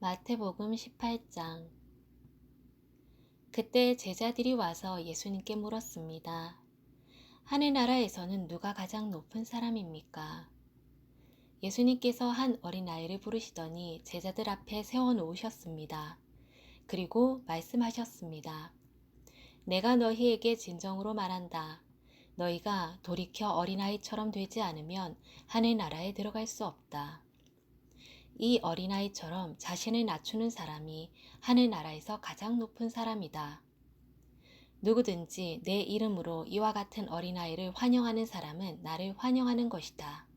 마태복음 18장. 그때 제자들이 와서 예수님께 물었습니다. 하늘나라에서는 누가 가장 높은 사람입니까? 예수님께서 한 어린아이를 부르시더니 제자들 앞에 세워놓으셨습니다. 그리고 말씀하셨습니다. 내가 너희에게 진정으로 말한다. 너희가 돌이켜 어린아이처럼 되지 않으면 하늘나라에 들어갈 수 없다. 이 어린아이처럼 자신을 낮추는 사람이 하늘나라에서 가장 높은 사람이다. 누구든지 내 이름으로 이와 같은 어린아이를 환영하는 사람은 나를 환영하는 것이다.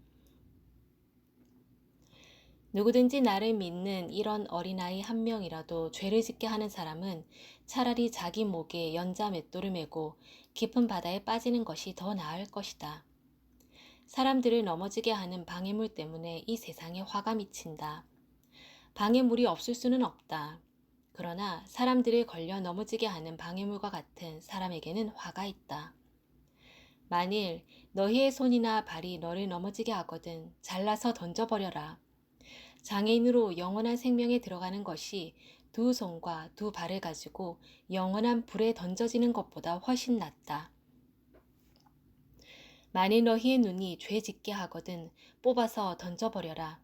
누구든지 나를 믿는 이런 어린아이 한 명이라도 죄를 짓게 하는 사람은 차라리 자기 목에 연자 맷돌을 메고 깊은 바다에 빠지는 것이 더 나을 것이다. 사람들을 넘어지게 하는 방해물 때문에 이 세상에 화가 미친다. 방해물이 없을 수는 없다. 그러나 사람들을 걸려 넘어지게 하는 방해물과 같은 사람에게는 화가 있다. 만일 너희의 손이나 발이 너를 넘어지게 하거든 잘라서 던져버려라. 장애인으로 영원한 생명에 들어가는 것이 두 손과 두 발을 가지고 영원한 불에 던져지는 것보다 훨씬 낫다. 만일 너희의 눈이 죄 짓게 하거든 뽑아서 던져버려라.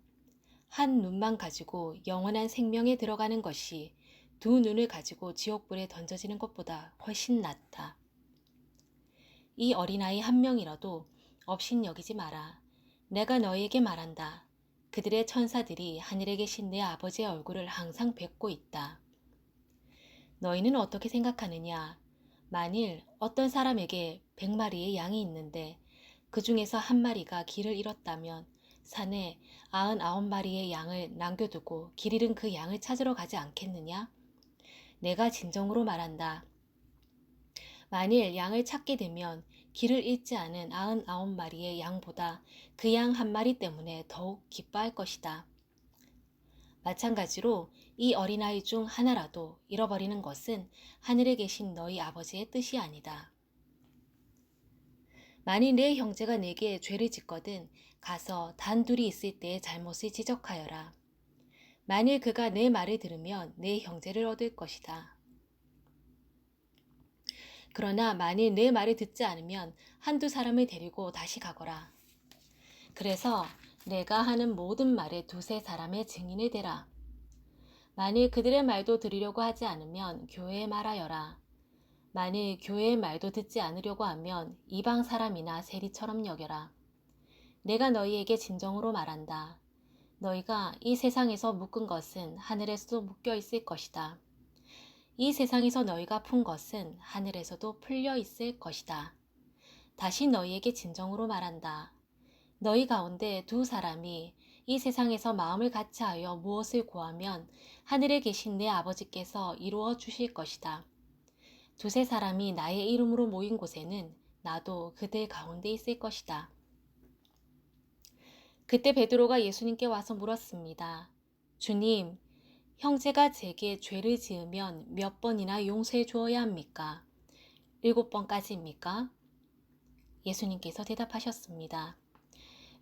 한 눈만 가지고 영원한 생명에 들어가는 것이 두 눈을 가지고 지옥불에 던져지는 것보다 훨씬 낫다. 이 어린아이 한 명이라도 업신여기지 마라. 내가 너희에게 말한다. 그들의 천사들이 하늘에 계신 내 아버지의 얼굴을 항상 뵙고 있다. 너희는 어떻게 생각하느냐? 만일 어떤 사람에게 100마리의 양이 있는데 그 중에서 한 마리가 길을 잃었다면 산에 99마리의 양을 남겨두고 길 잃은 그 양을 찾으러 가지 않겠느냐? 내가 진정으로 말한다. 만일 양을 찾게 되면 길을 잃지 않은 99마리의 양보다 그 양 한 마리 때문에 더욱 기뻐할 것이다. 마찬가지로 이 어린아이 중 하나라도 잃어버리는 것은 하늘에 계신 너희 아버지의 뜻이 아니다. 만일 내 형제가 내게 죄를 짓거든 가서 단둘이 있을 때의 잘못을 지적하여라. 만일 그가 내 말을 들으면 내 형제를 얻을 것이다. 그러나 만일 내 말을 듣지 않으면 한두 사람을 데리고 다시 가거라. 그래서 내가 하는 모든 말에 두세 사람의 증인을 대라. 만일 그들의 말도 들으려고 하지 않으면 교회에 말하여라. 만일 교회의 말도 듣지 않으려고 하면 이방 사람이나 세리처럼 여겨라. 내가 너희에게 진정으로 말한다. 너희가 이 세상에서 묶은 것은 하늘에서도 묶여 있을 것이다. 이 세상에서 너희가 푼 것은 하늘에서도 풀려 있을 것이다. 다시 너희에게 진정으로 말한다. 너희 가운데 두 사람이 이 세상에서 마음을 같이하여 무엇을 구하면 하늘에 계신 내 아버지께서 이루어 주실 것이다. 두세 사람이 나의 이름으로 모인 곳에는 나도 그들 가운데 있을 것이다. 그때 베드로가 예수님께 와서 물었습니다. 주님, 형제가 제게 죄를 지으면 몇 번이나 용서해 주어야 합니까? 7번까지입니까? 예수님께서 대답하셨습니다.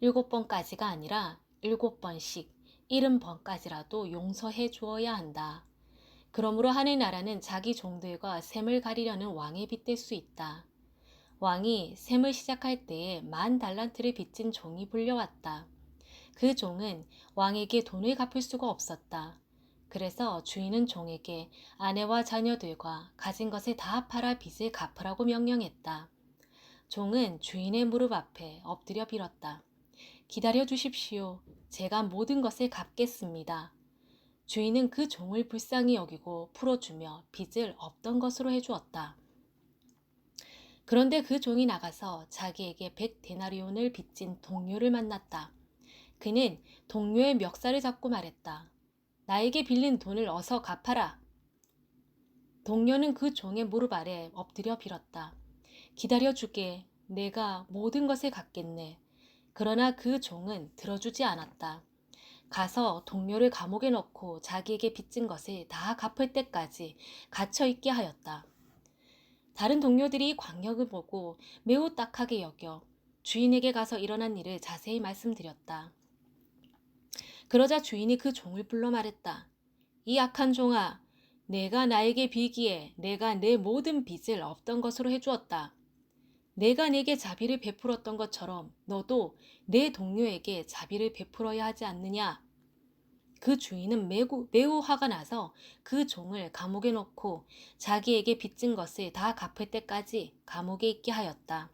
7번까지가 아니라 7번씩 70번까지라도 용서해 주어야 한다. 그러므로 하늘나라는 자기 종들과 셈을 가리려는 왕에 빗댈 수 있다. 왕이 셈을 시작할 때에 10,000달란트를 빚진 종이 불려왔다. 그 종은 왕에게 돈을 갚을 수가 없었다. 그래서 주인은 종에게 아내와 자녀들과 가진 것을 다 팔아 빚을 갚으라고 명령했다. 종은 주인의 무릎 앞에 엎드려 빌었다. 기다려 주십시오. 제가 모든 것을 갚겠습니다. 주인은 그 종을 불쌍히 여기고 풀어주며 빚을 없던 것으로 해주었다. 그런데 그 종이 나가서 자기에게 100데나리온을 빚진 동료를 만났다. 그는 동료의 멱살을 잡고 말했다. 나에게 빌린 돈을 어서 갚아라. 동료는 그 종의 무릎 아래 엎드려 빌었다. 기다려주게. 내가 모든 것을 갚겠네. 그러나 그 종은 들어주지 않았다. 가서 동료를 감옥에 넣고 자기에게 빚진 것을 다 갚을 때까지 갇혀있게 하였다. 다른 동료들이 이 광경을 보고 매우 딱하게 여겨 주인에게 가서 일어난 일을 자세히 말씀드렸다. 그러자 주인이 그 종을 불러 말했다. 이 악한 종아, 내가 나에게 비기에 내가 내 모든 빚을 없던 것으로 해주었다. 내가 내게 자비를 베풀었던 것처럼 너도 내 동료에게 자비를 베풀어야 하지 않느냐? 그 주인은 매우 화가 나서 그 종을 감옥에 넣고 자기에게 빚진 것을 다 갚을 때까지 감옥에 있게 하였다.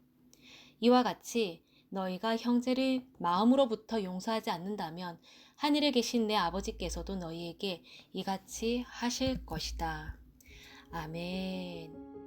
이와 같이 너희가 형제를 마음으로부터 용서하지 않는다면 하늘에 계신 내 아버지께서도 너희에게 이같이 하실 것이다. 아멘.